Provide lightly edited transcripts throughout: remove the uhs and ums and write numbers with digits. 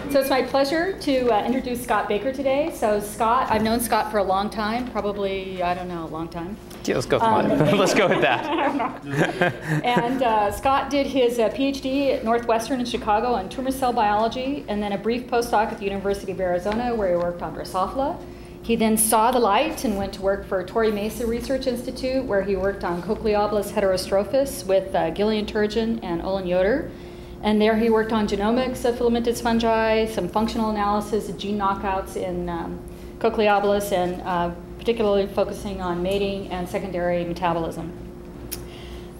So it's my pleasure to introduce Scott Baker today. So Scott, I've known Scott for a long time, probably, I don't know, a long time. Yeah, let's go with let's go with that. And Scott did his PhD at Northwestern in Chicago on tumor cell biology, and then a brief postdoc at the University of Arizona where he worked on Drosophila. He then saw the light and went to work for Torrey Mesa Research Institute, where he worked on Cochleobolus heterostrophus with Gillian Turgeon and Olin Yoder. And there he worked on genomics of filamentous fungi, some functional analysis of gene knockouts in Cochleobolus, and particularly focusing on mating and secondary metabolism.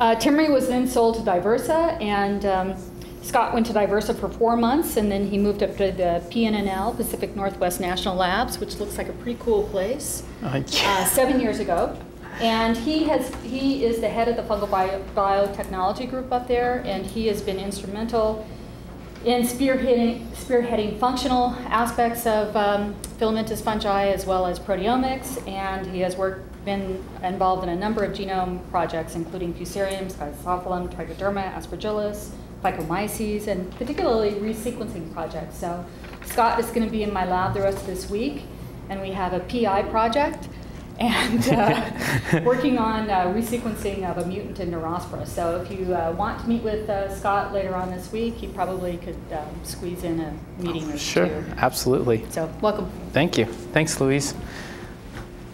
Timry was then sold to Diversa, and Scott went to Diversa for 4 months, and then he moved up to the PNNL, Pacific Northwest National Labs, which looks like a pretty cool place, 7 years ago. And he is the head of the fungal biotechnology group up there, and he has been instrumental in spearheading functional aspects of filamentous fungi as well as proteomics, and he has been involved in a number of genome projects, including Fusarium, Schizophilum, Trichoderma, Aspergillus, Phycomyces, and particularly resequencing projects. So Scott is going to be in my lab the rest of this week, and we have a PI project and working on resequencing of a mutant in Neurospora. So if you want to meet with Scott later on this week, you probably could squeeze in a meeting or Sure, two. Absolutely. So welcome. Thank you. Thanks, Louise.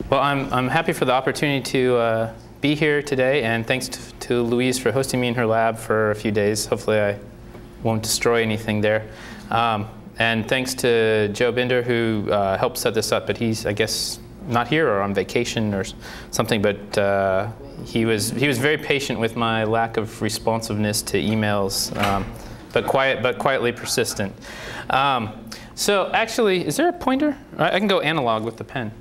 Well, I'm happy for the opportunity to be here today, and thanks to Louise for hosting me in her lab for a few days. Hopefully I won't destroy anything there. And thanks to Joe Binder, who helped set this up, but he's, I guess, not here or on vacation or something, but he was very patient with my lack of responsiveness to emails, but quietly persistent. So actually, is there a pointer? I can go analog with the pen.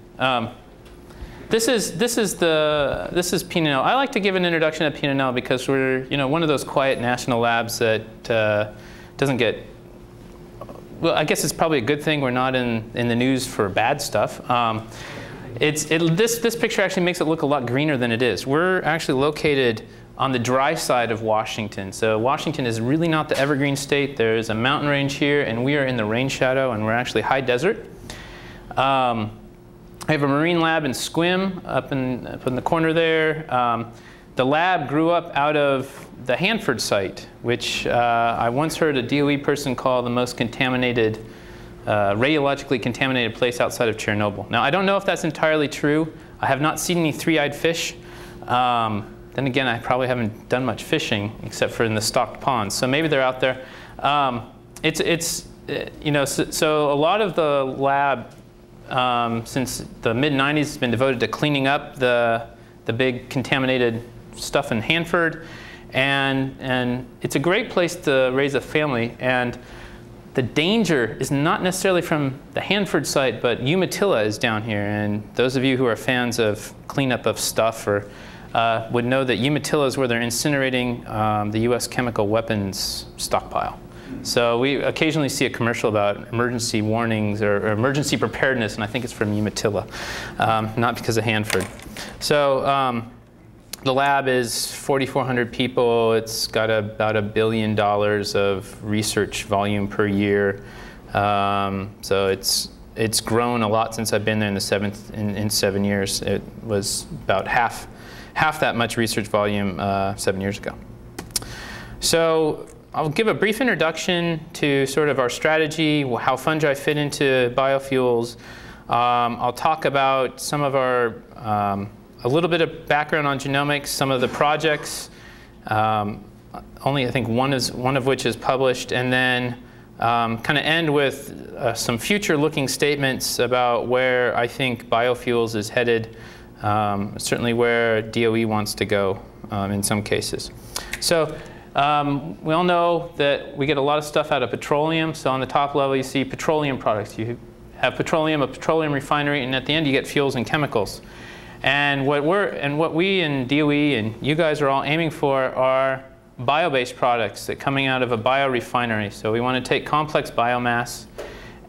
This is PNNL. I like to give an introduction to PNNL because we're one of those quiet national labs that doesn't get. Well, I guess it's probably a good thing we're not in the news for bad stuff. This picture actually makes it look a lot greener than it is. We're actually located on the dry side of Washington. So Washington is really not the evergreen state. There's a mountain range here, and we are in the rain shadow, and we're actually high desert. I have a marine lab in Squim up in the corner there. The lab grew up out of the Hanford site, which I once heard a DOE person call the most contaminated radiologically contaminated place outside of Chernobyl. Now, I don't know if that's entirely true. I have not seen any three-eyed fish. Then again, I probably haven't done much fishing except for in the stocked ponds. So maybe they're out there. So a lot of the lab since the mid-90s has been devoted to cleaning up the big contaminated stuff in Hanford, and it's a great place to raise a family. And the danger is not necessarily from the Hanford site, but Umatilla is down here. And those of you who are fans of cleanup of stuff would know that Umatilla is where they're incinerating the US chemical weapons stockpile. So we occasionally see a commercial about emergency warnings or emergency preparedness, and I think it's from Umatilla, not because of Hanford. So the lab is 4,400 people. It's got about $1 billion of research volume per year. So it's grown a lot since I've been there in 7 years. It was about half that much research volume 7 years ago. So I'll give a brief introduction to sort of our strategy, how fungi fit into biofuels. I'll talk about some of our a little bit of background on genomics, some of the projects, only I think one of which is published, and then kind of end with some future-looking statements about where I think biofuels is headed, certainly where DOE wants to go in some cases. So we all know that we get a lot of stuff out of petroleum. So on the top level, you see petroleum products. You have petroleum, a petroleum refinery, and at the end you get fuels and chemicals. And what we in DOE and you guys are all aiming for are bio-based products that coming out of a biorefinery. So we want to take complex biomass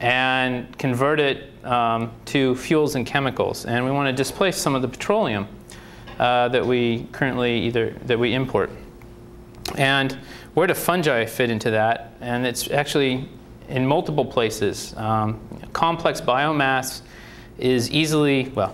and convert it to fuels and chemicals. And we want to displace some of the petroleum that we currently import. And where do fungi fit into that? And it's actually in multiple places. Complex biomass is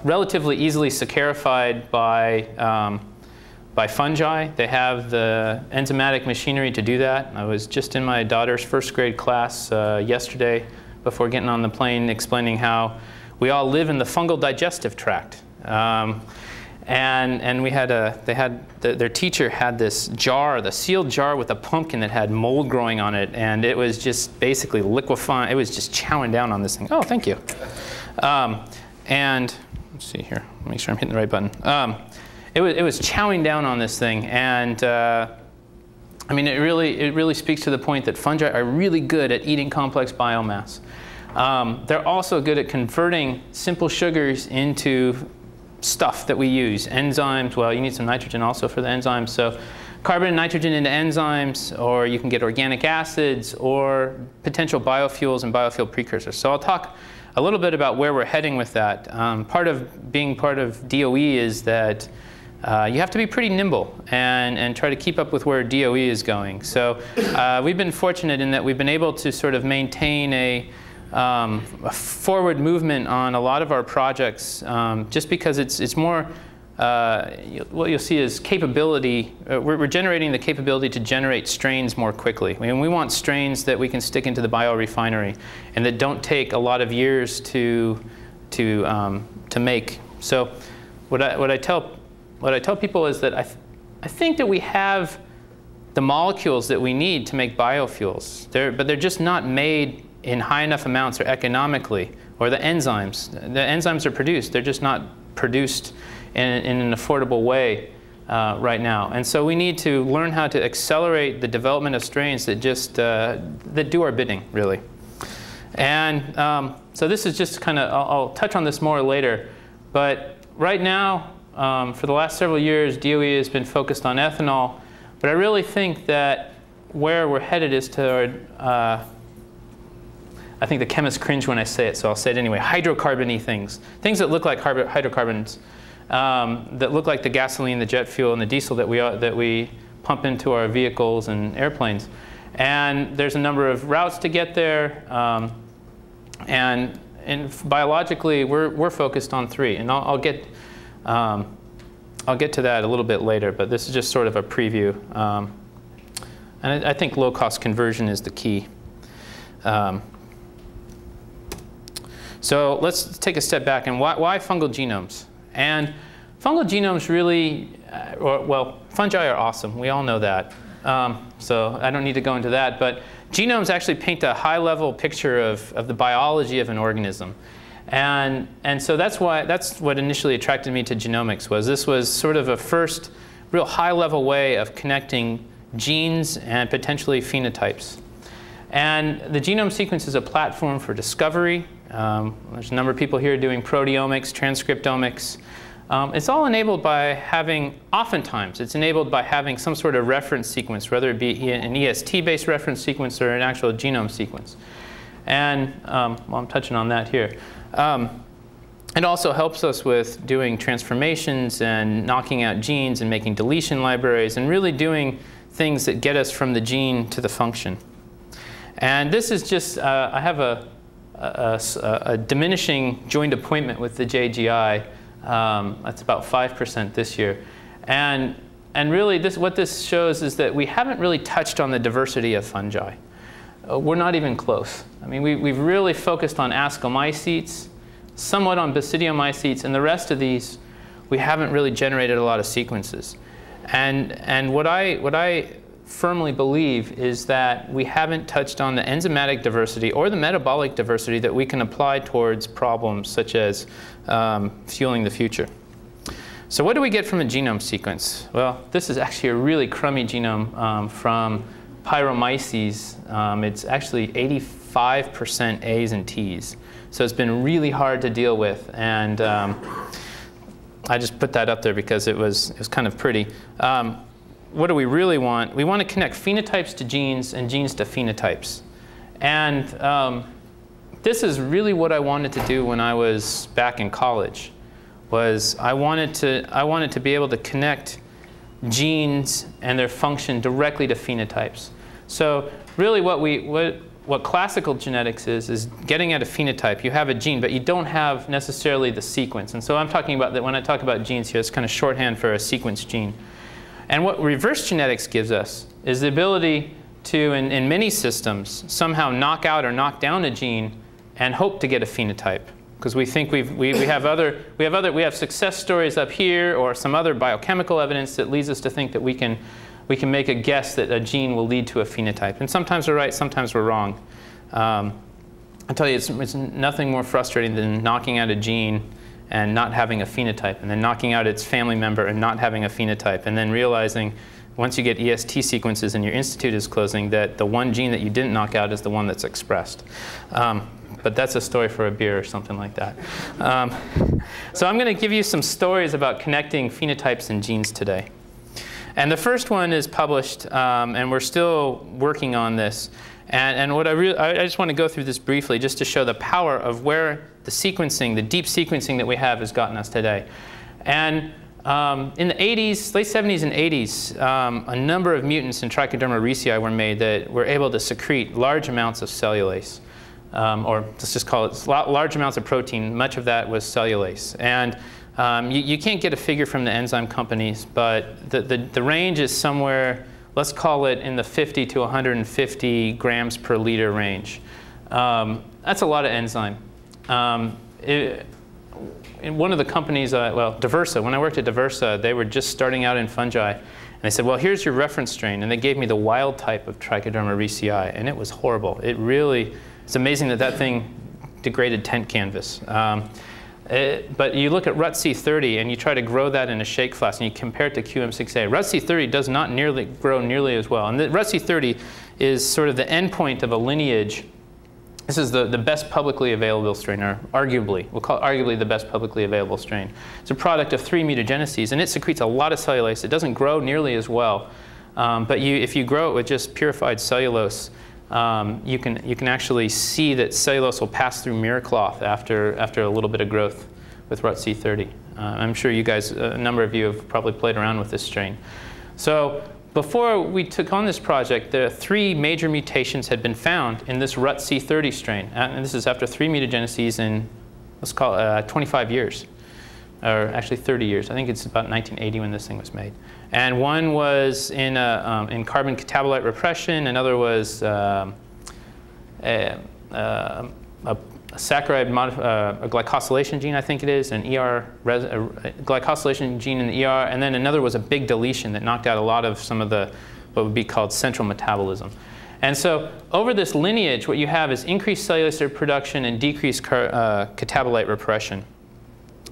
relatively easily saccharified by fungi. They have the enzymatic machinery to do that. I was just in my daughter's first grade class yesterday before getting on the plane explaining how we all live in the fungal digestive tract. And their teacher had this jar, the sealed jar with a pumpkin that had mold growing on it, and it was just basically liquefying. It was just chowing down on this thing. Oh, thank you. And let's see here, make sure I'm hitting the right button. It was chowing down on this thing, and I mean, it really speaks to the point that fungi are really good at eating complex biomass. They're also good at converting simple sugars into stuff that we use. Enzymes, well, you need some nitrogen also for the enzymes. So carbon and nitrogen into enzymes, or you can get organic acids, or potential biofuels and biofuel precursors. So I'll talk a little bit about where we're heading with that. Part of being part of DOE is that you have to be pretty nimble and try to keep up with where DOE is going. So we've been fortunate in that we've been able to sort of maintain a forward movement on a lot of our projects, just because it's more, what you'll see is capability. We're generating the capability to generate strains more quickly. I mean, we want strains that we can stick into the biorefinery and that don't take a lot of years to make. So what I tell people is that I think that we have the molecules that we need to make biofuels, but they're just not made in high enough amounts or economically, or the enzymes. The enzymes are produced, they're just not produced in an affordable way right now. And so we need to learn how to accelerate the development of strains that just that do our bidding, really. And so this is just kind of, I'll touch on this more later, but right now, for the last several years, DOE has been focused on ethanol, but I really think that where we're headed is toward, I think the chemists cringe when I say it, so I'll say it anyway. Hydrocarbon-y things that look like hydrocarbons, that look like the gasoline, the jet fuel, and the diesel that we pump into our vehicles and airplanes. And there's a number of routes to get there. And biologically, we're focused on 3, and I'll get to that a little bit later. But this is just sort of a preview. And I think low-cost conversion is the key. So let's take a step back, and why fungal genomes? And fungal genomes really, well, fungi are awesome. We all know that. So I don't need to go into that. But genomes actually paint a high-level picture of the biology of an organism. And so that's what initially attracted me to genomics. This was sort of a first real high-level way of connecting genes and potentially phenotypes. And the genome sequence is a platform for discovery. There's a number of people here doing proteomics, transcriptomics. It's all enabled by oftentimes it's enabled by having some sort of reference sequence, whether it be an EST-based reference sequence or an actual genome sequence. And well, I'm touching on that here. It also helps us with doing transformations and knocking out genes and making deletion libraries and really doing things that get us from the gene to the function. And this is just, I have a diminishing joint appointment with the JGI. That's about 5% this year. And really, what this shows is that we haven't really touched on the diversity of fungi. We're not even close. I mean, we've really focused on ascomycetes, somewhat on basidiomycetes, and the rest of these, we haven't really generated a lot of sequences. And what I firmly believe is that we haven't touched on the enzymatic diversity or the metabolic diversity that we can apply towards problems such as fueling the future. So what do we get from a genome sequence? Well, this is actually a really crummy genome from Pyromyces. It's actually 85% A's and T's. So it's been really hard to deal with. And I just put that up there because it was kind of pretty. What do we really want? We want to connect phenotypes to genes and genes to phenotypes. And this is really what I wanted to do when I was back in college. I wanted to be able to connect genes and their function directly to phenotypes. So really what what classical genetics is getting at a phenotype. You have a gene, but you don't have necessarily the sequence. And so I'm talking about that when I talk about genes here, it's kind of shorthand for a sequence gene. And what reverse genetics gives us is the ability to, in many systems, somehow knock out or knock down a gene and hope to get a phenotype. Because we think we have success stories up here or some other biochemical evidence that leads us to think that we can make a guess that a gene will lead to a phenotype. And sometimes we're right, sometimes we're wrong. I'll tell you, it's nothing more frustrating than knocking out a gene and not having a phenotype, and then knocking out its family member and not having a phenotype, and then realizing once you get EST sequences and your institute is closing that the one gene that you didn't knock out is the one that's expressed. But that's a story for a beer or something like that. So I'm going to give you some stories about connecting phenotypes and genes today. And the first one is published, and we're still working on this. And what I just want to go through this briefly just to show the power of where the sequencing, the deep sequencing that we have has gotten us today. And in the 80s, late 70s and 80s, a number of mutants in Trichoderma reesei were made that were able to secrete large amounts of cellulase. Or let's just call it large amounts of protein. Much of that was cellulase. And you can't get a figure from the enzyme companies, but the range is somewhere, let's call it in the 50 to 150 grams per liter range. That's a lot of enzyme. In one of the companies, well, Diversa, when I worked at Diversa, they were just starting out in fungi. And they said, well, here's your reference strain. And they gave me the wild type of Trichoderma reesei, and it was horrible. It really, it's amazing that that thing degraded tent canvas. But you look at RUTC30 and you try to grow that in a shake flask and you compare it to QM6A. RUTC30 does not grow nearly as well. And the RUTC30 is sort of the endpoint of a lineage. This is the best publicly available strain, or arguably, we'll call it arguably the best publicly available strain. It's a product of 3 mutageneses, and it secretes a lot of cellulase. It doesn't grow nearly as well. But if you grow it with just purified cellulose, you can actually see that cellulose will pass through mirror cloth after a little bit of growth with RUTC30. I'm sure you guys, a number of you have probably played around with this strain. So before we took on this project, the 3 major mutations had been found in this RUTC30 strain. And this is after 3 mutageneses in, let's call it 25 years. Or actually 30 years. I think it's about 1980 when this thing was made. And one was in carbon catabolite repression. Another was a saccharide a glycosylation gene, I think it is, an ER, a glycosylation gene in the ER. And then another was a big deletion that knocked out a lot of some of the what would be called central metabolism. And so over this lineage, what you have is increased cellulose production and decreased catabolite repression.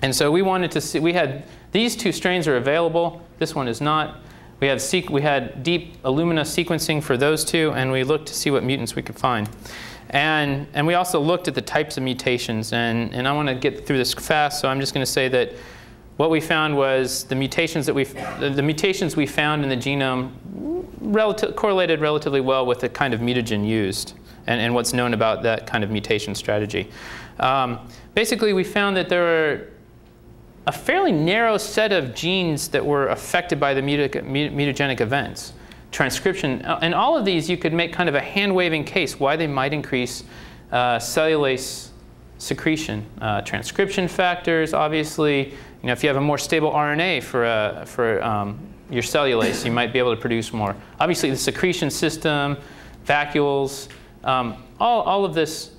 And so we wanted to see, we had these 2 strains are available. This one is not. We had deep Illumina sequencing for those 2, and we looked to see what mutants we could find. And we also looked at the types of mutations. And I want to get through this fast, so I'm just going to say that what we found was the mutations that we found in the genome correlated relatively well with the kind of mutagen used and what's known about that kind of mutation strategy. Basically, we found that there were a fairly narrow set of genes that were affected by the mutagenic events. Transcription, and all of these you could make kind of a hand-waving case why they might increase cellulase secretion. Transcription factors, obviously, if you have a more stable RNA for your cellulase, you might be able to produce more. Obviously, the secretion system, vacuoles, all of this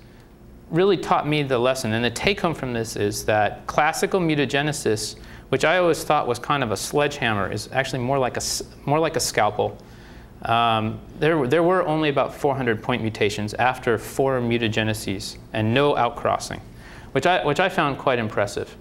really taught me the lesson. And the take-home from this is that classical mutagenesis, which I always thought was kind of a sledgehammer, is actually more like a scalpel. There were only about 400 point mutations after 4 mutageneses and no outcrossing, which I found quite impressive.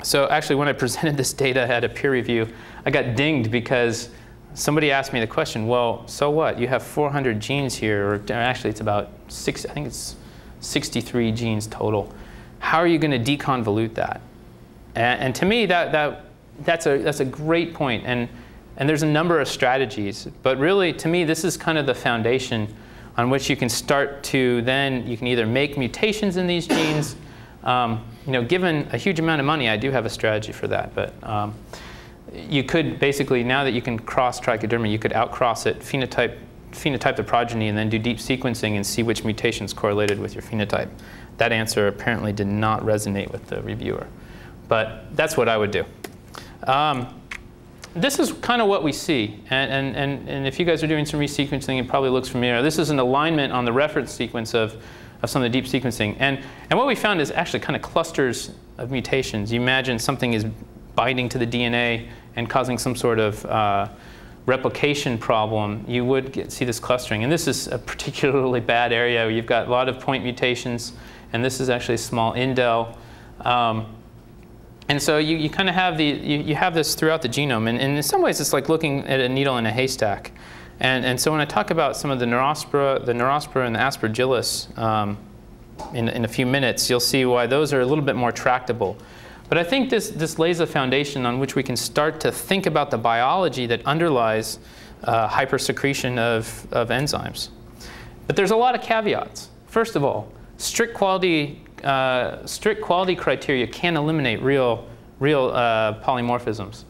So actually, when I presented this data at a peer review, I got dinged because somebody asked me the question, well, so what? You have 400 genes here, or actually it's about 63 genes total. How are you going to deconvolute that? And to me, that's a great point. And there's a number of strategies. But really, to me, this is kind of the foundation on which you can start to then, you can either make mutations in these genes. Given a huge amount of money, I do have a strategy for that. But you could basically, now that you can cross trichoderma, you could outcross it, phenotype phenotype the progeny and then do deep sequencing and see which mutations correlated with your phenotype. That answer apparently did not resonate with the reviewer. But that's what I would do. This is kind of what we see. And if you guys are doing some resequencing, it probably looks familiar. This is an alignment on the reference sequence of some of the deep sequencing. And what we found is actually kind of clusters of mutations. You imagine something is binding to the DNA and causing some sort of replication problem, you would see this clustering. And this is a particularly bad area. You've got a lot of point mutations, and this is actually a small indel. And so you kind of have you have this throughout the genome. And in some ways, it's like looking at a needle in a haystack. And so when I talk about some of the Neurospora and the Aspergillus in a few minutes, you'll see why those are a little bit more tractable. But I think this lays a foundation on which we can start to think about the biology that underlies hypersecretion of enzymes. But there's a lot of caveats. First of all, strict quality criteria can eliminate real polymorphisms.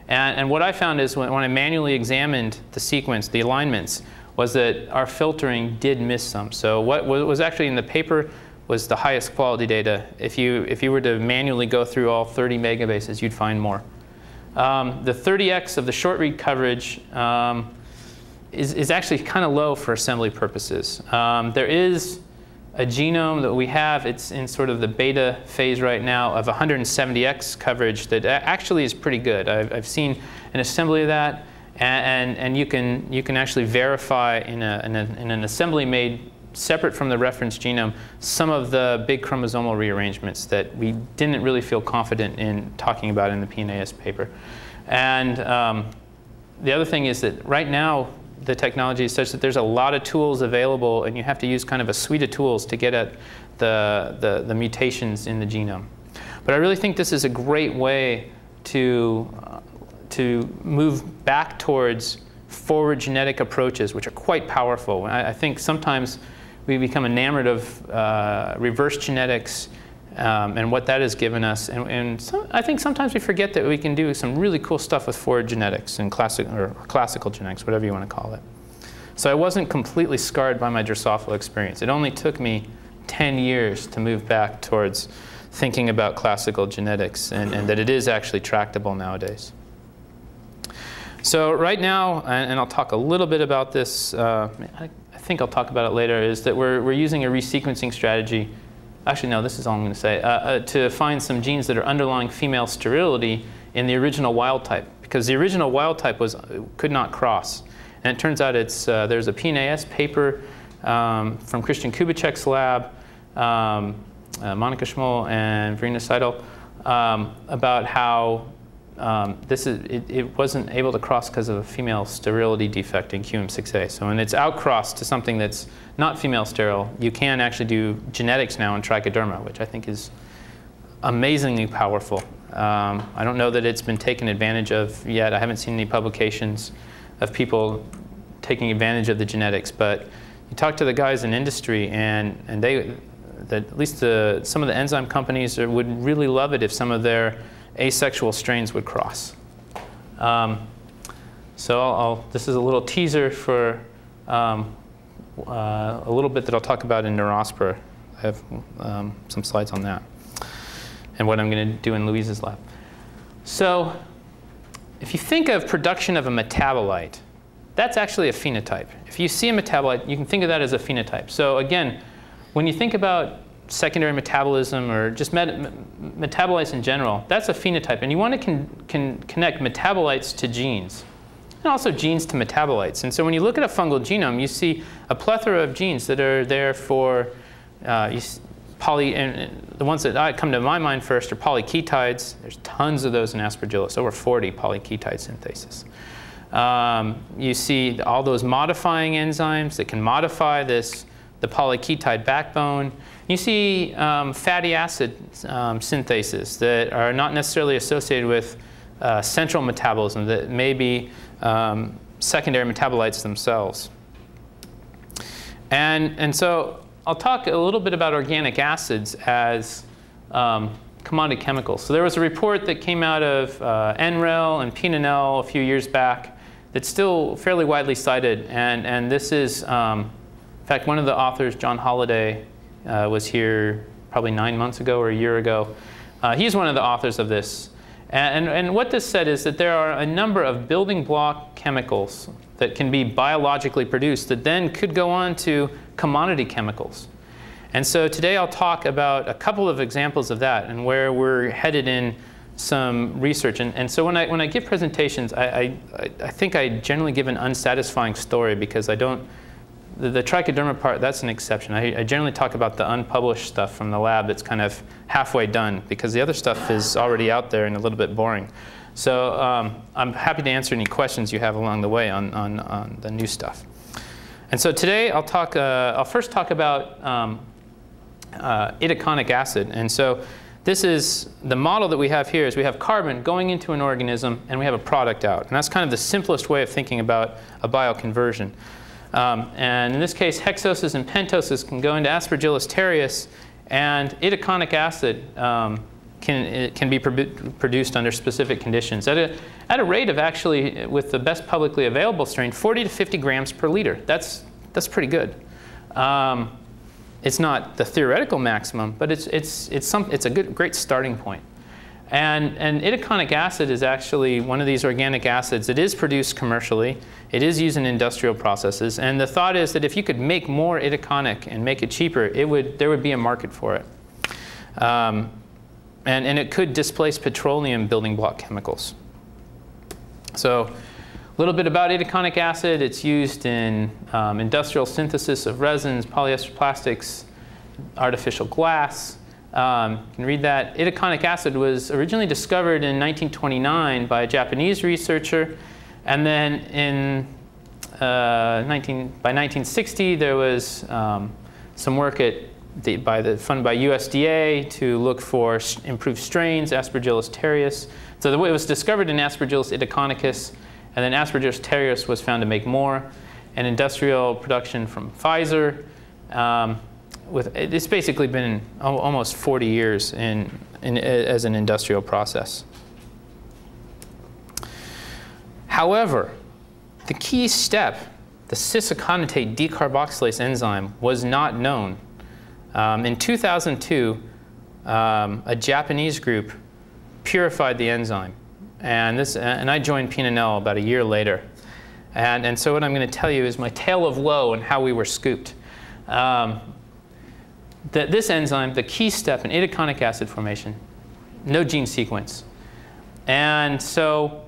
And what I found is when I manually examined the sequence, the alignments, was that our filtering did miss some. So what was actually in the paper was the highest quality data. If you were to manually go through all 30 megabases, you'd find more. The 30x of the short read coverage is actually kind of low for assembly purposes. There is a genome that we have. It's in sort of the beta phase right now of 170x coverage that actually is pretty good. I've seen an assembly of that, and you can actually verify in an assembly made separate from the reference genome some of the big chromosomal rearrangements that we didn't really feel confident in talking about in the PNAS paper. And the other thing is that right now the technology is such that there's a lot of tools available, and you have to use kind of a suite of tools to get at the mutations in the genome. But I really think this is a great way to move back towards forward genetic approaches, which are quite powerful. I think sometimes we become enamored of reverse genetics and what that has given us. I think sometimes we forget that we can do some really cool stuff with forward genetics and classical genetics, whatever you want to call it. So I wasn't completely scarred by my Drosophila experience. It only took me 10 years to move back towards thinking about classical genetics and that it is actually tractable nowadays. So right now, and I'll talk a little bit about this, I think I'll talk about it later, is that we're using a resequencing strategy. Actually, no, this is all I'm going to say, to find some genes that are underlying female sterility in the original wild type, because the original wild type could not cross. And it turns out there's a PNAS paper from Christian Kubitschek's lab, Monica Schmoll and Verena Seidel, about how it wasn't able to cross because of a female sterility defect in QM6A. So when it's outcrossed to something that's not female sterile, you can actually do genetics now in Trichoderma, which I think is amazingly powerful. I don't know that it's been taken advantage of yet. I haven't seen any publications of people taking advantage of the genetics, but you talk to the guys in industry, and at least some of the enzyme companies would really love it if some of their asexual strains would cross. So this is a little teaser for a little bit that I'll talk about in Neurospora. I have some slides on that and what I'm going to do in Louise's lab. So if you think of production of a metabolite, that's actually a phenotype. If you see a metabolite, you can think of that as a phenotype. So again, when you think about secondary metabolism or just metabolites in general, that's a phenotype. And you want to connect metabolites to genes, and also genes to metabolites. And so when you look at a fungal genome, you see a plethora of genes that are there for and the ones that come to my mind first are polyketides. There's tons of those in Aspergillus, over 40 polyketide synthesis. You see all those modifying enzymes that can modify the polyketide backbone. You see fatty acid synthases that are not necessarily associated with central metabolism, that may be secondary metabolites themselves. And so I'll talk a little bit about organic acids as commodity chemicals. So there was a report that came out of NREL and PNNL a few years back that's still fairly widely cited. And this is, in fact, one of the authors, John Holliday, was here probably 9 months ago or a year ago. He's one of the authors of this. And what this said is that there are a number of building block chemicals that can be biologically produced that then could go on to commodity chemicals. And so today I'll talk about a couple of examples of that and where we're headed in some research. And so when I give presentations, I think I generally give an unsatisfying story because I don't, the trichoderma part, that's an exception. I generally talk about the unpublished stuff from the lab that's kind of halfway done because the other stuff is already out there and a little bit boring. So I'm happy to answer any questions you have along the way on the new stuff. And so today I'll first talk about itaconic acid. And so this is the model that we have here is we have carbon going into an organism and we have a product out. And that's kind of the simplest way of thinking about a bioconversion. And in this case, hexoses and pentoses can go into Aspergillus terreus, and itaconic acid can be produced under specific conditions at a rate of actually, with the best publicly available strain, 40 to 50 grams per liter. That's pretty good. It's not the theoretical maximum, but it's a great starting point. And itaconic acid is actually one of these organic acids that is produced commercially. It is used in industrial processes. And the thought is that if you could make more itaconic and make it cheaper, there would be a market for it. And it could displace petroleum building block chemicals. So a little bit about itaconic acid. It's used in industrial synthesis of resins, polyester plastics, artificial glass. You can read that. Itaconic acid was originally discovered in 1929 by a Japanese researcher. And then by 1960, there was some work funded by USDA to look for improved strains, Aspergillus terreus. So it was discovered in Aspergillus itaconicus, and then Aspergillus terreus was found to make more. And industrial production from Pfizer. It's basically been almost 40 years as an industrial process. However, the key step, the cisaconate decarboxylase enzyme, was not known. In 2002, a Japanese group purified the enzyme. And I joined P&L about a year later. And so what I'm going to tell you is my tale of woe and how we were scooped. This enzyme, the key step in itaconic acid formation, no gene sequence. And so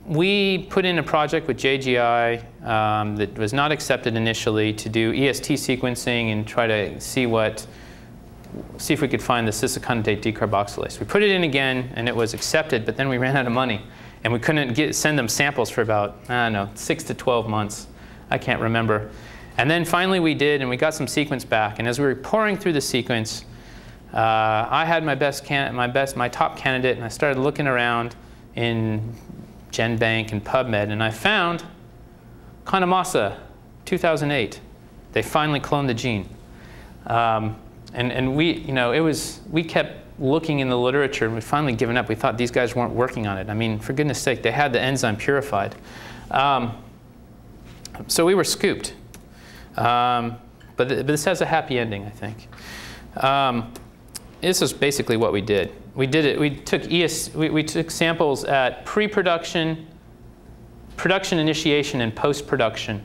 we put in a project with JGI that was not accepted initially to do EST sequencing and try to see if we could find the cisaconate decarboxylase. We put it in again, and it was accepted, but then we ran out of money. And we couldn't send them samples for about, I don't know, 6 to 12 months. I can't remember. And then finally we did, and we got some sequence back. And as we were pouring through the sequence, I had my top candidate, and I started looking around in GenBank and PubMed, and I found Kanamasa, 2008. They finally cloned the gene. And we kept looking in the literature, and we finally given up. We thought these guys weren't working on it. I mean, for goodness sake, they had the enzyme purified. So we were scooped. But this has a happy ending, I think. This is basically what we did. We took samples at pre-production, production initiation, and post-production,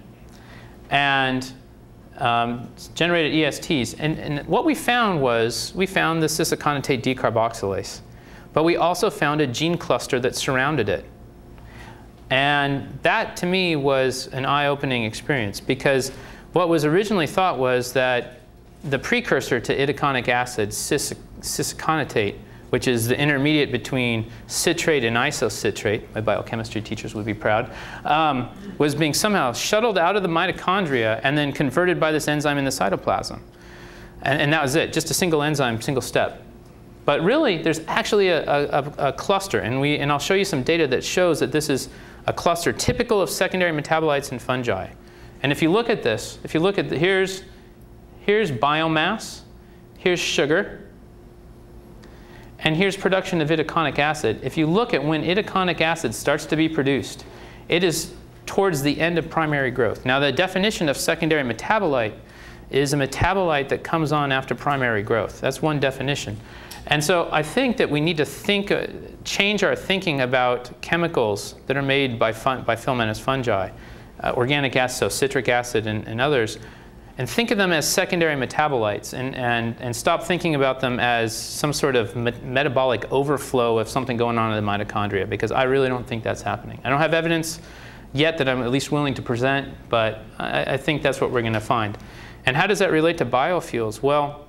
and generated ESTs. And what we found was, we found the cisaconate decarboxylase. But we also found a gene cluster that surrounded it. And that, to me, was an eye-opening experience, because what was originally thought was that the precursor to itaconic acid, cisaconate, which is the intermediate between citrate and isocitrate, my biochemistry teachers would be proud, was being somehow shuttled out of the mitochondria and then converted by this enzyme in the cytoplasm. And that was it, just a single enzyme, single step. But really, there's actually a cluster, and I'll show you some data that shows that this is a cluster typical of secondary metabolites in fungi. And if you look at this, here's biomass, here's sugar, and here's production of itaconic acid. If you look at when itaconic acid starts to be produced, it is towards the end of primary growth. Now, the definition of secondary metabolite is a metabolite that comes on after primary growth. That's one definition. And so I think that we need to change our thinking about chemicals that are made by filamentous fungi, organic acid, so citric acid and others, and think of them as secondary metabolites and stop thinking about them as some sort of metabolic overflow of something going on in the mitochondria, because I really don't think that's happening. I don't have evidence yet that I'm at least willing to present, but I think that's what we're going to find. And how does that relate to biofuels? Well,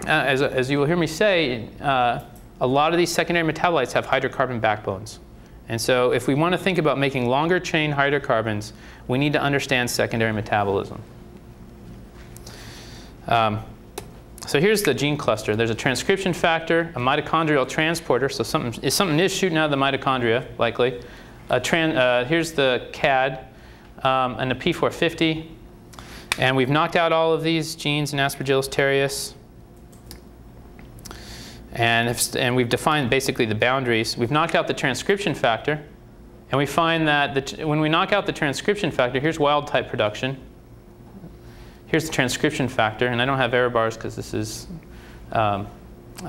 as you will hear me say, a lot of these secondary metabolites have hydrocarbon backbones. And so if we want to think about making longer chain hydrocarbons, we need to understand secondary metabolism. So here's the gene cluster. There's a transcription factor, a mitochondrial transporter, so something is shooting out of the mitochondria, likely. Here's the CAD and the P450. And we've knocked out all of these genes in Aspergillus terreus. And we've defined basically the boundaries. We've knocked out the transcription factor. And we find that when we knock out the transcription factor, here's wild type production. Here's the transcription factor. And I don't have error bars because this is, I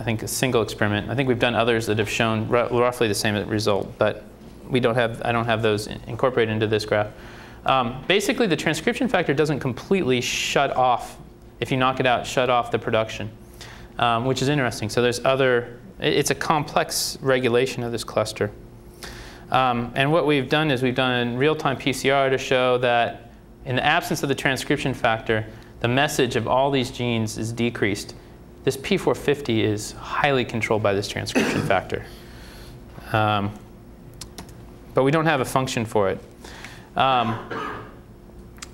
think, a single experiment. I think we've done others that have shown roughly the same result. But I don't have those incorporated into this graph. Basically, the transcription factor doesn't completely shut off, if you knock it out, shut off the production, which is interesting. So it's a complex regulation of this cluster. And what we've done is we've done real-time PCR to show that in the absence of the transcription factor, the message of all these genes is decreased. This P450 is highly controlled by this transcription factor. But we don't have a function for it.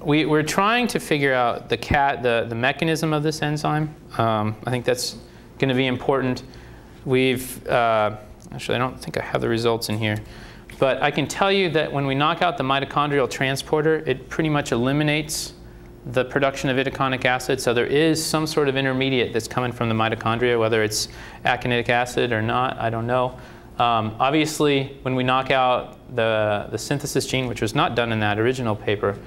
We're trying to figure out the mechanism of this enzyme. I think that's going to be important. Actually, I don't think I have the results in here. But I can tell you that when we knock out the mitochondrial transporter, it pretty much eliminates the production of itaconic acid. So there is some sort of intermediate that's coming from the mitochondria, whether it's aconic acid or not, I don't know. Obviously, when we knock out the synthesis gene, which was not done in that original paper,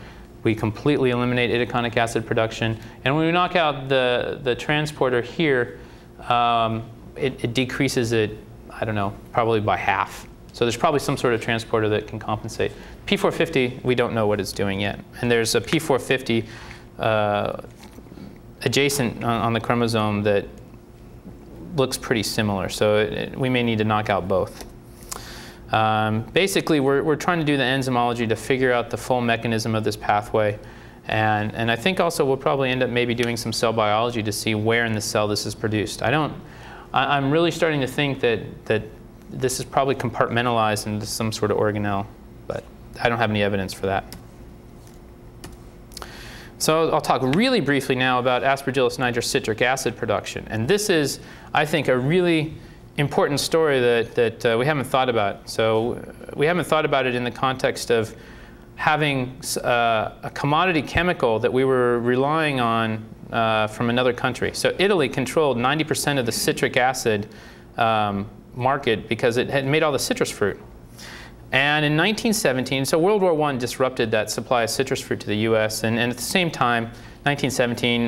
we completely eliminate itaconic acid production. And when we knock out the transporter here, it decreases it, I don't know, probably by half. So there's probably some sort of transporter that can compensate. P450, we don't know what it's doing yet. And there's a P450 adjacent on the chromosome that looks pretty similar. So we may need to knock out both. Basically, we're trying to do the enzymology to figure out the full mechanism of this pathway. And I think also we'll probably end up maybe doing some cell biology to see where in the cell this is produced. I'm really starting to think that this is probably compartmentalized into some sort of organelle, but I don't have any evidence for that. So I'll talk really briefly now about Aspergillus niger citric acid production. And this is, I think, a really important story that we haven't thought about. So we haven't thought about it in the context of having a commodity chemical that we were relying on from another country. So Italy controlled 90% of the citric acid market because it had made all the citrus fruit. And in 1917, so World War I disrupted that supply of citrus fruit to the US. And at the same time, 1917,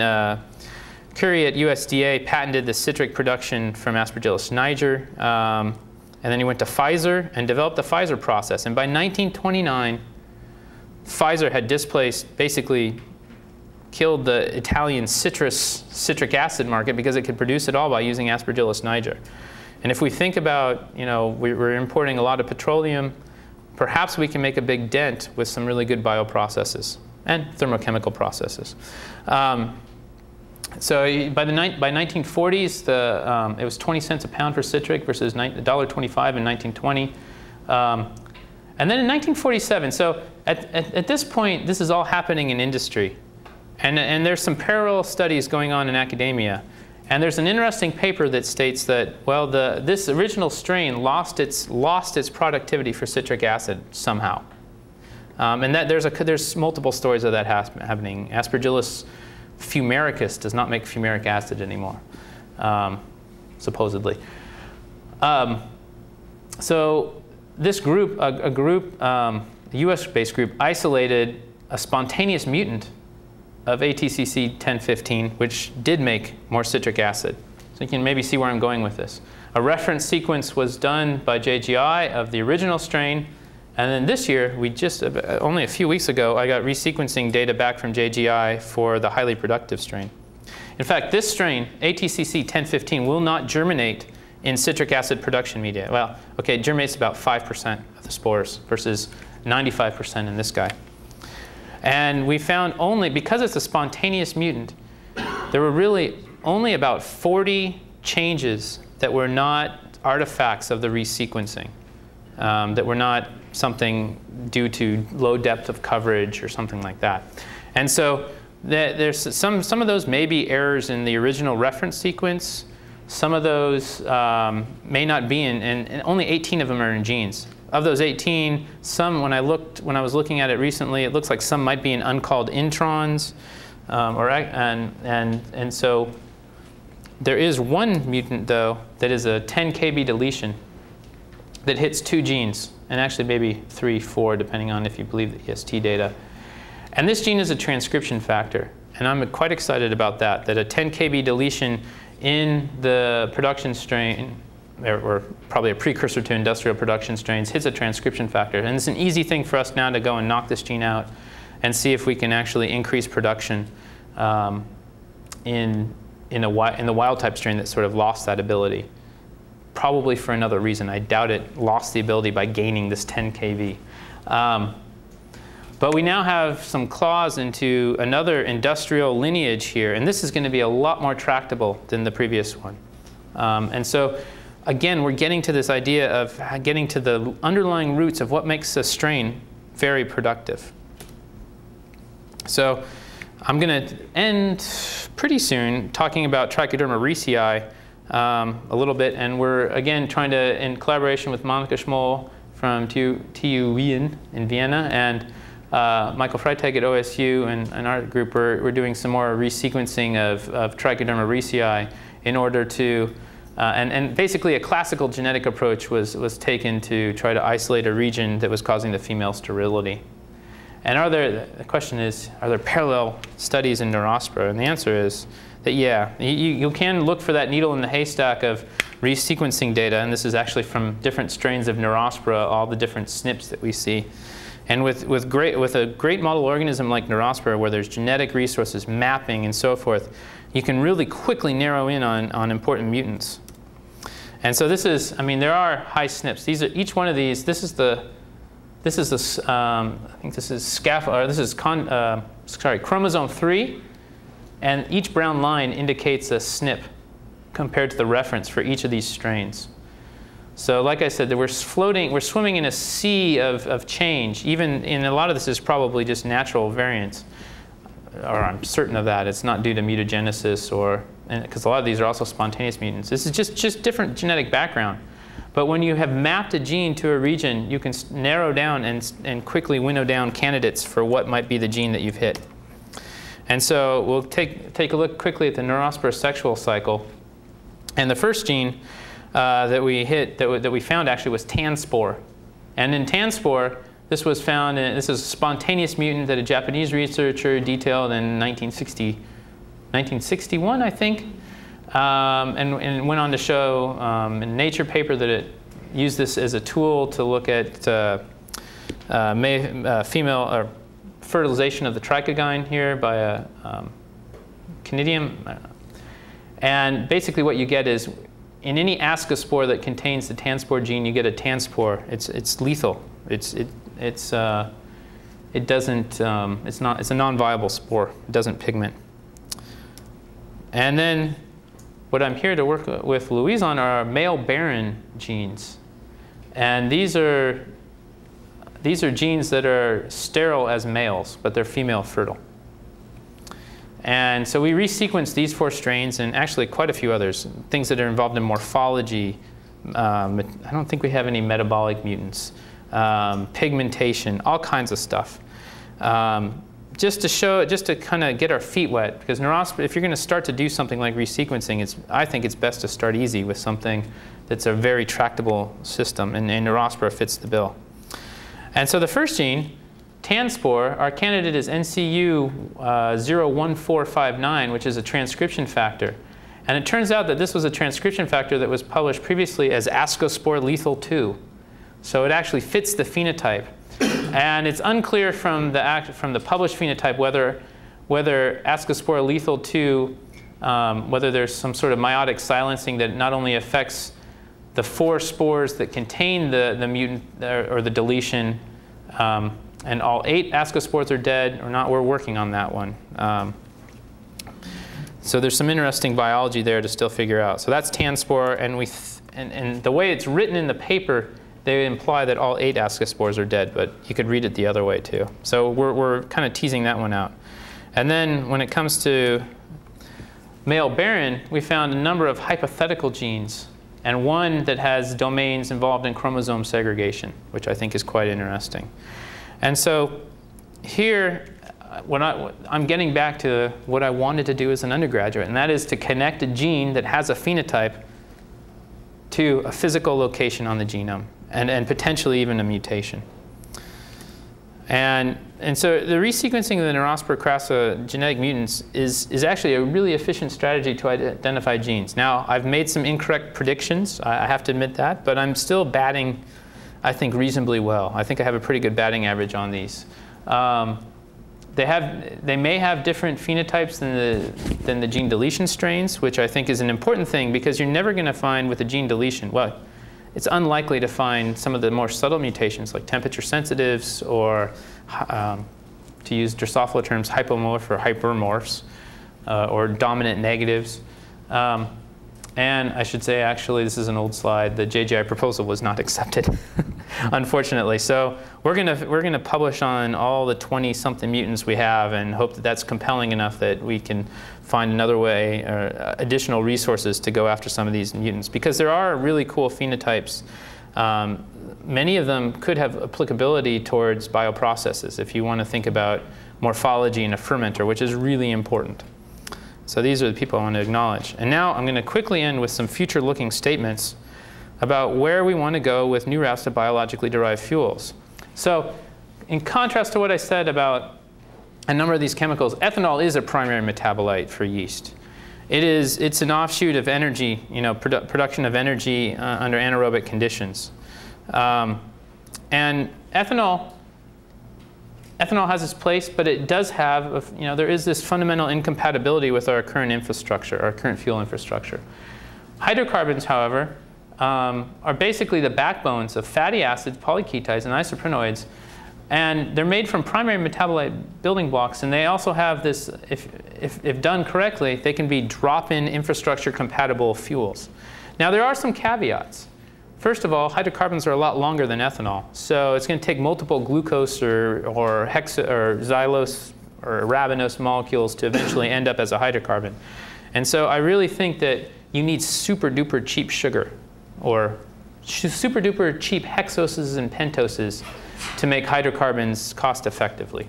Curie at USDA patented the citric production from Aspergillus niger. And then he went to Pfizer and developed the Pfizer process. And by 1929, Pfizer had displaced, basically killed the Italian citric acid market because it could produce it all by using Aspergillus niger. And if we think about, we're importing a lot of petroleum, perhaps we can make a big dent with some really good bioprocesses and thermochemical processes. So by 1940s, it was 20 cents a pound for citric versus $1.25 in 1920. And then in 1947, so at this point, this is all happening in industry. And there's some parallel studies going on in academia. And there's an interesting paper that states that, well, this original strain lost its productivity for citric acid somehow. And that there's multiple stories of that happening. Aspergillus fumaricus does not make fumaric acid anymore, supposedly. So this group, the the US-based group, isolated a spontaneous mutant of ATCC 1015, which did make more citric acid. So you can maybe see where I'm going with this. A reference sequence was done by JGI of the original strain. And then this year, we just, only a few weeks ago, I got resequencing data back from JGI for the highly productive strain. In fact, this strain, ATCC 1015, will not germinate in citric acid production media. Well, okay, it germinates about 5% of the spores versus 95% in this guy. And we found only, because it's a spontaneous mutant, there were really only about 40 changes that were not artifacts of the resequencing, that were not something due to low depth of coverage or something like that. And so there's some of those may be errors in the original reference sequence. Some of those may not be in, and only 18 of them are in genes. Of those 18, some, when I was looking at it recently, it looks like some might be in uncalled introns, and so there is one mutant though that is a 10 kb deletion that hits 2 genes, and actually maybe 3, 4, depending on if you believe the EST data. And this gene is a transcription factor, and I'm quite excited about that. That a 10 kb deletion in the production strain, or probably a precursor to industrial production strains, hits a transcription factor. And it's an easy thing for us now to go and knock this gene out and see if we can actually increase production in the wild type strain that sort of lost that ability. Probably for another reason. I doubt it lost the ability by gaining this 10 kV. But we now have some claws into another industrial lineage here, and this is going to be a lot more tractable than the previous one. And so again, we're getting to this idea of getting to the underlying roots of what makes a strain very productive. So I'm going to end pretty soon talking about Trichoderma reesei a little bit, and we're again trying to, in collaboration with Monika Schmoll from TU Wien in Vienna, and Michael Freitag at OSU and our group, we're doing some more resequencing of Trichoderma reesei in order to, and basically a classical genetic approach was taken to try to isolate a region that was causing the female sterility. And the question is, are there parallel studies in Neurospora? And the answer is that yeah, you can look for that needle in the haystack of resequencing data, and this is actually from different strains of Neurospora, all the different SNPs that we see. And with a great model organism like Neurospora, where there's genetic resources, mapping, and so forth, you can really quickly narrow in on important mutants. And so this is, I mean, there are high SNPs. These are, each one of these, this is I think this is scaffold, or this is chromosome 3, and each brown line indicates a SNP compared to the reference for each of these strains. So like I said, we're swimming in a sea of change. Even in a lot of this is probably just natural variants, or I'm certain of that. It's not due to mutagenesis, or because a lot of these are also spontaneous mutants. This is just different genetic background. But when you have mapped a gene to a region, you can narrow down and quickly winnow down candidates for what might be the gene that you've hit. And so we'll take a look quickly at the Neurospora sexual cycle. And the first gene that we found actually was tanspore. And in tanspore, this was found, this is a spontaneous mutant that a Japanese researcher detailed in 1961, I think. And went on to show in a Nature paper that it used this as a tool to look at female or fertilization of the trichogyne here by a conidium. And basically what you get is, in any ascospore that contains the tanspore gene, you get a tanspore. It's lethal. It's a non-viable spore. It doesn't pigment. And then what I'm here to work with Louise on are male barren genes. And these are genes that are sterile as males, but they're female fertile. And so we resequenced these 4 strains, and actually quite a few others, things that are involved in morphology. I don't think we have any metabolic mutants, pigmentation, all kinds of stuff. Just to kind of get our feet wet, because Neurospora, if you're going to start to do something like resequencing, I think it's best to start easy with something that's a very tractable system, and Neurospora fits the bill. And so the first gene, TANspore, our candidate is NCU 01459, which is a transcription factor. And it turns out that this was a transcription factor that was published previously as Ascospore lethal 2. So it actually fits the phenotype. And it's unclear from the published phenotype whether Ascospore lethal 2, whether there's some sort of meiotic silencing that not only affects the 4 spores that contain the mutant or the deletion, and all 8 ascospores are dead or not. We're working on that one. So there's some interesting biology there to still figure out. So that's TANspore, and the way it's written in the paper, they imply that all 8 ascospores are dead, but you could read it the other way too. So we're kind of teasing that one out. And then when it comes to male barren, we found a number of hypothetical genes, and one that has domains involved in chromosome segregation, which I think is quite interesting. And so here, I'm getting back to what I wanted to do as an undergraduate, and that is to connect a gene that has a phenotype to a physical location on the genome, and potentially even a mutation. And so the resequencing of the Neurospora crassa genetic mutants is actually a really efficient strategy to identify genes. Now, I've made some incorrect predictions, I have to admit that, but I'm still batting, I think, reasonably well. I think I have a pretty good batting average on these. They may have different phenotypes than the gene deletion strains, which I think is an important thing, because you're never going to find with a gene deletion, well, it's unlikely to find some of the more subtle mutations like temperature sensitives, or to use Drosophila terms, hypomorph or hypermorphs, or dominant negatives. And I should say, actually, this is an old slide. The JGI proposal was not accepted, unfortunately. So we're gonna publish on all the 20-something mutants we have, and hope that that's compelling enough that we can find another way or additional resources to go after some of these mutants, because there are really cool phenotypes. Many of them could have applicability towards bioprocesses if you want to think about morphology in a fermenter, which is really important. So these are the people I want to acknowledge. And now I'm going to quickly end with some future-looking statements about where we want to go with new routes to biologically derived fuels. So in contrast to what I said about a number of these chemicals, ethanol is a primary metabolite for yeast. It's an offshoot of energy, production of energy under anaerobic conditions. And ethanol has its place, but it does have, there is this fundamental incompatibility with our current infrastructure, our current fuel infrastructure. Hydrocarbons, however, are basically the backbones of fatty acids, polyketides, and isoprenoids. And they're made from primary metabolite building blocks, and they also have this, if done correctly, they can be drop-in infrastructure compatible fuels. Now, there are some caveats. First of all, hydrocarbons are a lot longer than ethanol, so it's going to take multiple glucose or xylose or arabinose molecules to eventually end up as a hydrocarbon. And so I really think that you need super duper cheap sugar, or super duper cheap hexoses and pentoses, to make hydrocarbons cost effectively.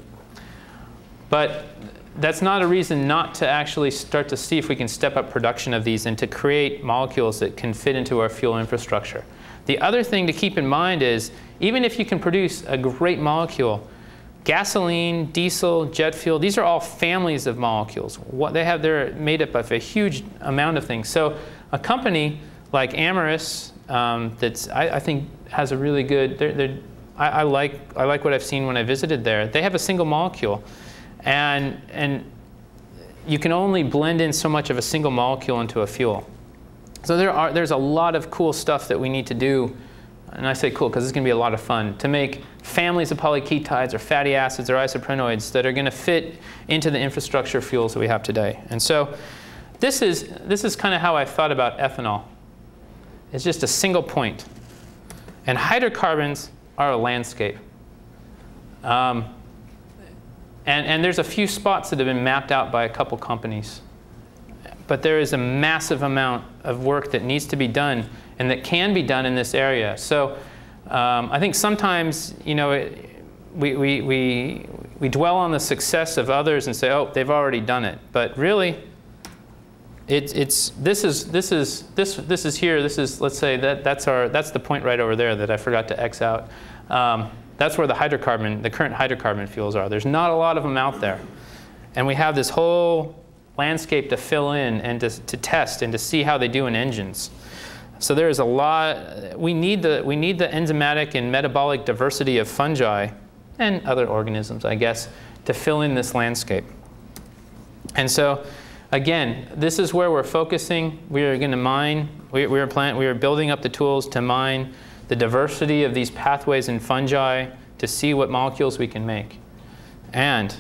But that's not a reason not to actually start to see if we can step up production of these and to create molecules that can fit into our fuel infrastructure. The other thing to keep in mind is, even if you can produce a great molecule, gasoline, diesel, jet fuel, these are all families of molecules. They're made up of a huge amount of things. So a company like Amyris, I think has a really good, I like what I've seen when I visited there. They have a single molecule, and you can only blend in so much of a single molecule into a fuel. So there's a lot of cool stuff that we need to do, and I say cool because it's going to be a lot of fun, to make families of polyketides or fatty acids or isoprenoids that are going to fit into the infrastructure fuels that we have today. And so this is kind of how I've thought about ethanol. It's just a single point. And hydrocarbons are a landscape. And there's a few spots that have been mapped out by a couple companies. But there is a massive amount of work that needs to be done and that can be done in this area. So I think sometimes, we dwell on the success of others and say, oh, they've already done it. But really, this is here. This is, let's say that's the point right over there that I forgot to X out. That's where the current hydrocarbon fuels are. There's not a lot of them out there. And we have this whole landscape to fill in and to test and to see how they do in engines. So there's a lot. We need the enzymatic and metabolic diversity of fungi and other organisms, I guess, to fill in this landscape. And so, again, this is where we're focusing. We are going to mine. We are building up the tools to mine the diversity of these pathways in fungi to see what molecules we can make. And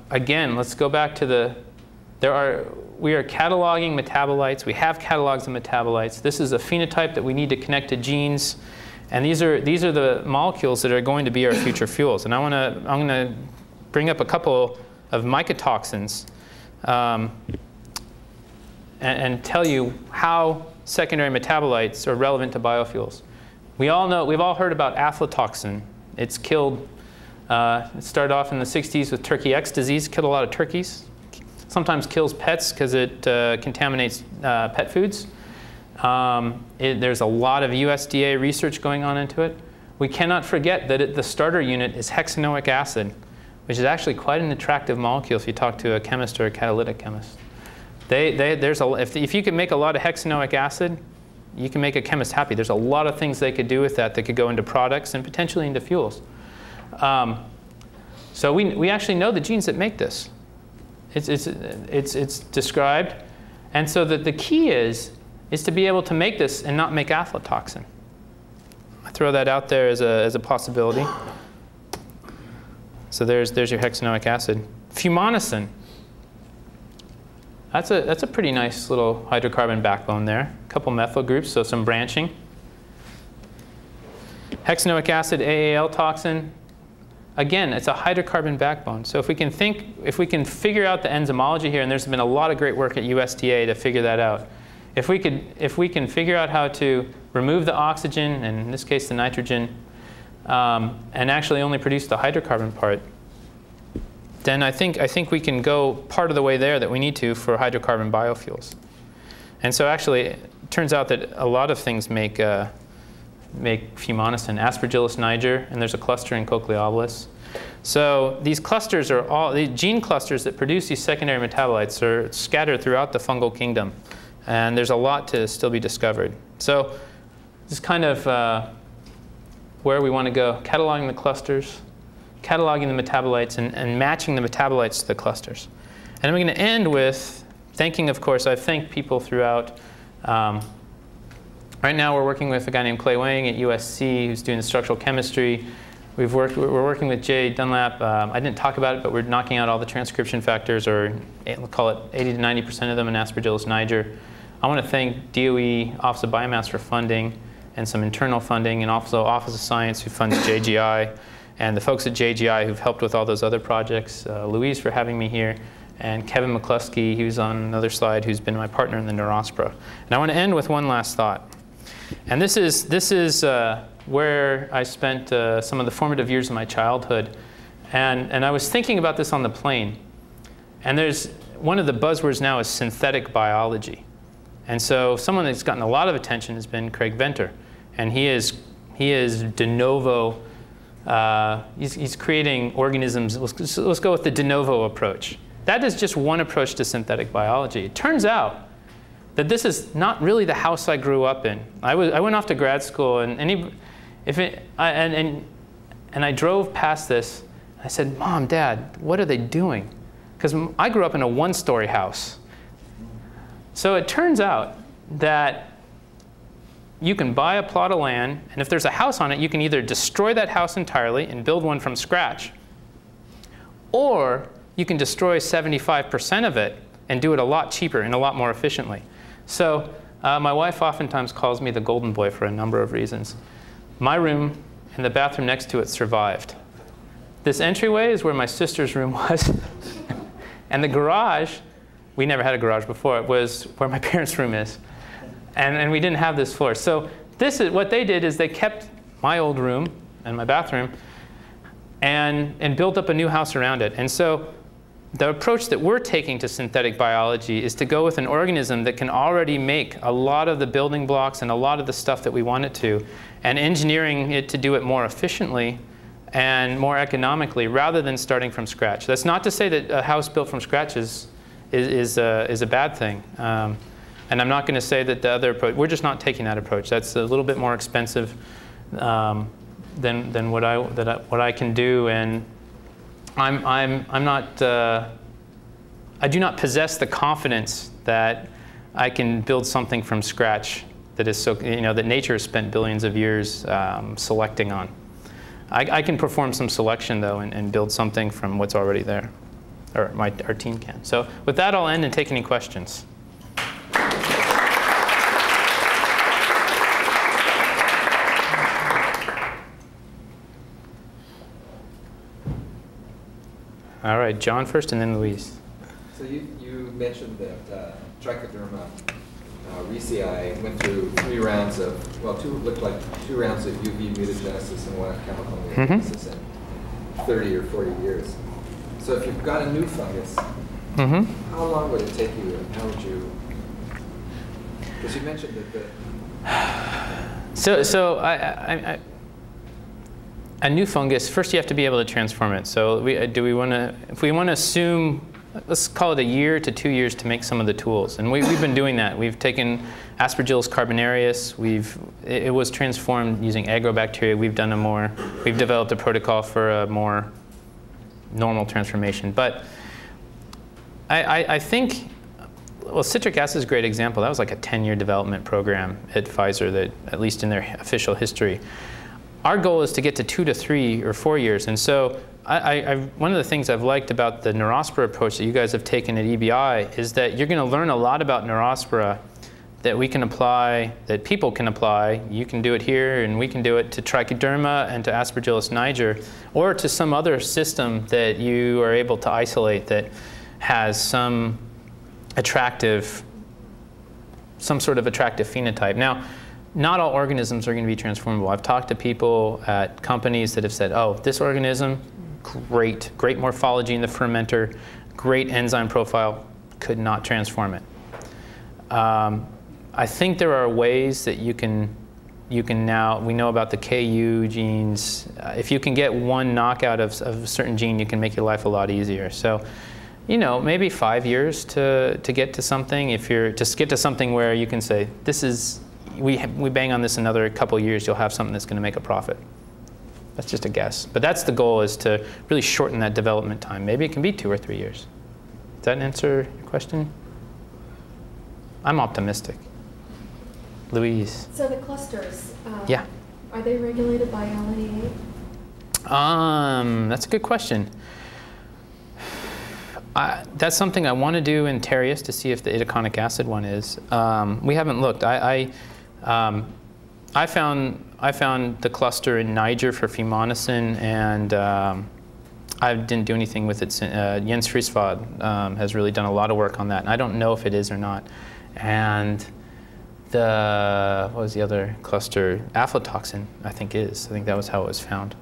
again, let's go back to we are cataloging metabolites. We have catalogs of metabolites. This is a phenotype that we need to connect to genes. And these are the molecules that are going to be our future fuels. And I'm going to bring up a couple of mycotoxins and tell you how secondary metabolites are relevant to biofuels. We've all heard about aflatoxin. It's killed, it started off in the 60s with turkey X disease, killed a lot of turkeys. Sometimes kills pets because it contaminates pet foods. There's a lot of USDA research going on into it. We cannot forget that the starter unit is hexanoic acid, which is actually quite an attractive molecule if you talk to a chemist or a catalytic chemist. If you can make a lot of hexanoic acid, you can make a chemist happy. There's a lot of things they could do with that could go into products and potentially into fuels. So we actually know the genes that make this. It's described. And so the key is to be able to make this and not make aflatoxin. I throw that out there as a possibility. So there's your hexanoic acid. Fumonisine. That's a pretty nice little hydrocarbon backbone there. A couple methyl groups, so some branching. Hexanoic acid, AAL toxin. Again, it's a hydrocarbon backbone. So if we can figure out the enzymology here, and there's been a lot of great work at USDA to figure that out. If we can figure out how to remove the oxygen, and in this case the nitrogen, and actually only produce the hydrocarbon part, then I think we can go part of the way there that we need to for hydrocarbon biofuels. And so actually, it turns out that a lot of things make fumonisine, Aspergillus niger, and there's a cluster in Cochleobolus. So these clusters are all, the gene clusters that produce these secondary metabolites are scattered throughout the fungal kingdom. And there's a lot to still be discovered. So this is kind of where we want to go, cataloging the clusters, cataloging the metabolites, and matching the metabolites to the clusters. And I'm going to end with thanking, of course, I've thanked people throughout. Right now we're working with a guy named Clay Wang at USC who's doing the structural chemistry. We're working with Jay Dunlap. I didn't talk about it, but we're knocking out all the transcription factors, or we'll call it 80 to 90% of them in Aspergillus niger. I want to thank DOE Office of Biomass for funding and some internal funding, and also Office of Science who funds JGI, and the folks at JGI who've helped with all those other projects. Louise for having me here, and Kevin McCluskey, who's on another slide, who's been my partner in the Neurospora. And I want to end with one last thought. And this is where I spent some of the formative years of my childhood. And I was thinking about this on the plane. And there's one of the buzzwords now is synthetic biology. And so someone that's gotten a lot of attention has been Craig Venter. And he is de novo, he's creating organisms. Let's go with the de novo approach. That is just one approach to synthetic biology. It turns out that this is not really the house I grew up in. I went off to grad school, and I drove past this. I said, Mom, Dad, what are they doing? Because I grew up in a one-story house. So it turns out that you can buy a plot of land, and if there's a house on it, you can either destroy that house entirely and build one from scratch, or you can destroy 75% of it and do it a lot cheaper and a lot more efficiently. So my wife oftentimes calls me the golden boy for a number of reasons. My room and the bathroom next to it survived. This entryway is where my sister's room was. And the garage, we never had a garage before, it was where my parents' room is. And we didn't have this floor. So what they did is they kept my old room and my bathroom and built up a new house around it. And so the approach that we're taking to synthetic biology is to go with an organism that can already make a lot of the building blocks and a lot of the stuff that we want it to, and engineering it to do it more efficiently and more economically rather than starting from scratch. That's not to say that a house built from scratch is a bad thing. And I'm not going to say that the other approach, we're just not taking that approach. That's a little bit more expensive than what I can do, and I'm not. I do not possess the confidence that I can build something from scratch that is so, that nature has spent billions of years selecting on. I can perform some selection though and build something from what's already there, or our team can. So with that, I'll end and take any questions. All right, John first, and then Louise. So you mentioned that Trichoderma reesei went through 3 rounds of, well, looked like 2 rounds of UV mutagenesis and 1 chemical mutagenesis in 30 or 40 years. So if you've got a new fungus, how long would it take you, and how would you? Because you mentioned that the. So a new fungus, first you have to be able to transform it. So if we want to assume, let's call it a year to 2 years to make some of the tools. And we've been doing that. We've taken Aspergillus carbonarius. It was transformed using agrobacteria. We've developed a protocol for a more normal transformation. But I think, well, citric acid is a great example. That was like a 10-year development program at Pfizer, that at least in their official history. Our goal is to get to 2 to 3 or 4 years. And so one of the things I've liked about the Neurospora approach that you guys have taken at EBI is that you're going to learn a lot about Neurospora that we can apply, that people can apply. You can do it here, and we can do it to Trichoderma and to Aspergillus niger, or to some other system that you are able to isolate that has some sort of attractive phenotype. Now, not all organisms are going to be transformable. I've talked to people at companies that have said, oh, this organism, great morphology in the fermenter, great enzyme profile, could not transform it. I think there are ways that you can now, we know about the KU genes. If you can get one knockout of a certain gene, you can make your life a lot easier. So, maybe 5 years to get to something. If you're just get to something where you can say, this is, we bang on this another couple years, you'll have something that's going to make a profit. That's just a guess. But that's the goal, is to really shorten that development time. Maybe it can be 2 or 3 years. Does that answer your question? I'm optimistic. Louise. So the clusters, yeah. Are they regulated by LNEA? That's a good question. That's something I want to do in terreus to see if the itaconic acid one is. We haven't looked. I found the cluster in Niger for fumonisin, and I didn't do anything with it. Jens Friesvad has really done a lot of work on that, and I don't know if it is or not. And what was the other cluster? Aflatoxin, I think is. I think that was how it was found.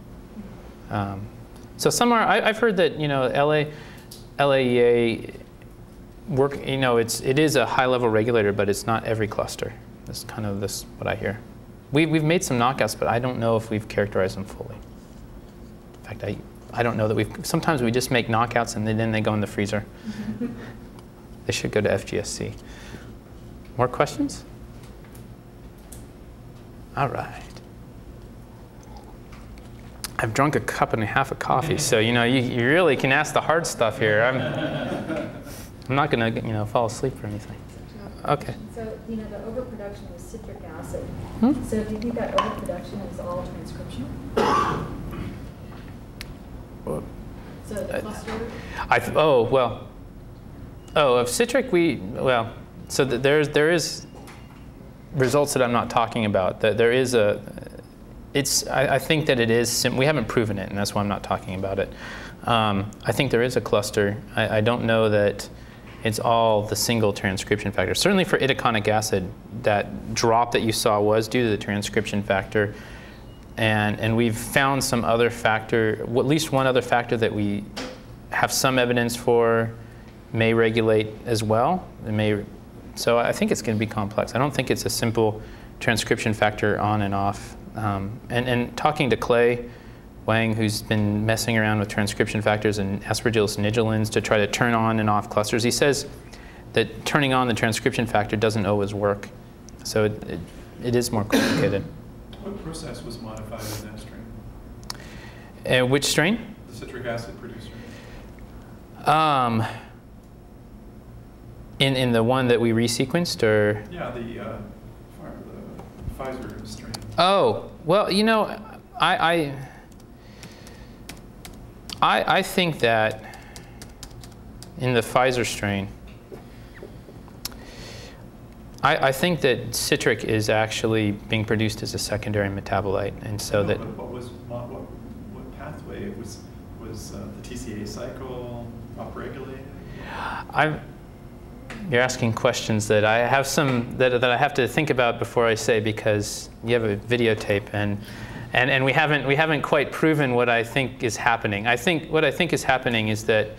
So some are. I've heard that LAEA work. It is a high-level regulator, but it's not every cluster. That's kind of what I hear. We've made some knockouts, but I don't know if we've characterized them fully. In fact, I don't know that sometimes we just make knockouts and then they go in the freezer. They should go to FGSC. More questions? All right. I've drunk a cup and a half of coffee, so you really can ask the hard stuff here. I'm not going to fall asleep or anything. Okay. So the overproduction of citric acid. So do you think that overproduction is all transcription? So the cluster. Of citric so there is results that I'm not talking about. That there is I think that it is, we haven't proven it, and that's why I'm not talking about it. I think there is a cluster. I don't know that it's all the single transcription factor. Certainly for itaconic acid, that drop that you saw was due to the transcription factor. And we've found some other factor, at least one other factor that we have some evidence for may regulate as well. It may, so I think it's going to be complex. I don't think it's a simple transcription factor on and off. And talking to Clay Wang, who's been messing around with transcription factors and Aspergillus nigilans to try to turn on and off clusters, he says that turning on the transcription factor doesn't always work. So it is more complicated. What process was modified in that strain? Which strain? The citric acid producer. In the one that we resequenced, or? Yeah, the Pfizer strain. Oh, well, you know, I think that in the Pfizer strain, I think that citric is actually being produced as a secondary metabolite, and so that. But what pathway was the TCA cycle upregulated? You're asking questions that I have that I have to think about before I say, because you have a videotape and we haven't quite proven what I think is happening. What I think is happening is that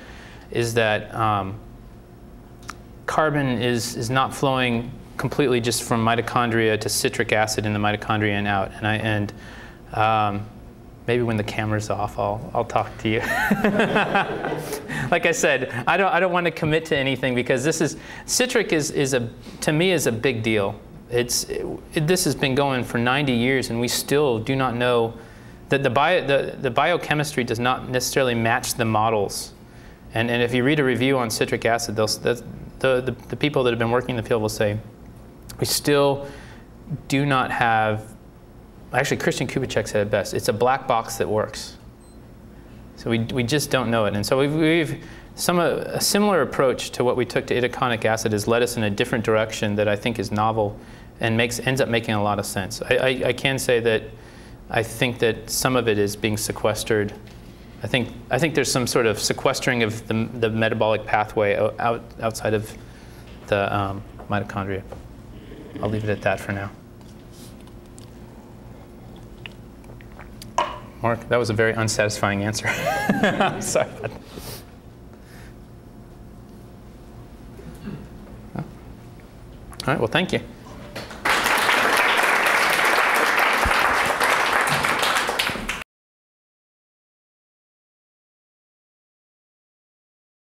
carbon is not flowing completely just from mitochondria to citric acid in the mitochondria and out. And maybe when the camera's off, I'll talk to you. Like I said, I don't want to commit to anything, because citric to me is a big deal. This has been going for 90 years, and we still do not know that the biochemistry does not necessarily match the models. And if you read a review on citric acid, the people that have been working in the field will say, we still do not have. Actually, Christian Kubitschek said it best. It's a black box that works. So we just don't know it. And so a similar approach to what we took to itaconic acid has led us in a different direction that I think is novel and ends up making a lot of sense. I can say that I think that some of it is being sequestered. I think there's some sort of sequestering of the metabolic pathway outside of the mitochondria. I'll leave it at that for now. Mark, that was a very unsatisfying answer. I'm sorry. All right, well, thank you.